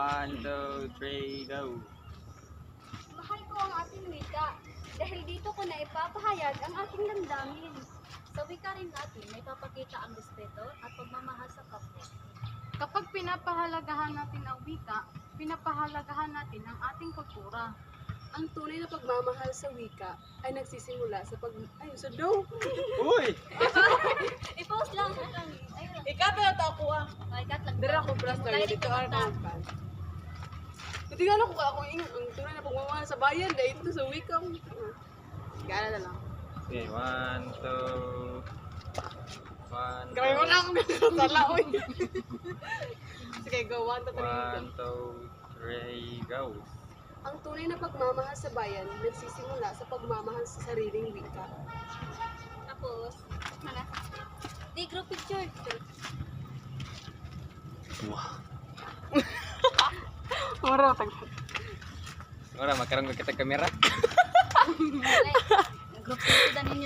1, 2, 3, go. Mahal ko ang ating wika dahil dito ko na ipapahayag ang aking damdamin. Sa wika rin natin, may papakita ang respeto at pagmamahal sa kapwa. Kapag pinapahalagahan natin ang wika, pinapahalagahan natin ang ating kultura. Ang tunay na pagmamahal sa wika ay nagsisimula sa sa do. Uy! I-post lang. Ayun. Ikat na ito ako ah. Ikat lang. Dira ko plus na Tayo dito dito ang mata. kampan. Hindi nga ako ang tunay na pagmamahal sa bayan dahil ito sa wika. Gana na lang. Okay, 1, 2, 1, Grabe mo na akong sala oy. Sige, go 1 to 1, 3. 2, 3, go. Ang tunay na pagmamahal sa bayan nagsisimula sa pagmamahal sa sariling wika. Tapos, di group picture. Moro tag. Ora, magkaroon ka kita kamera. Group picture dan ninyo.